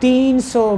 300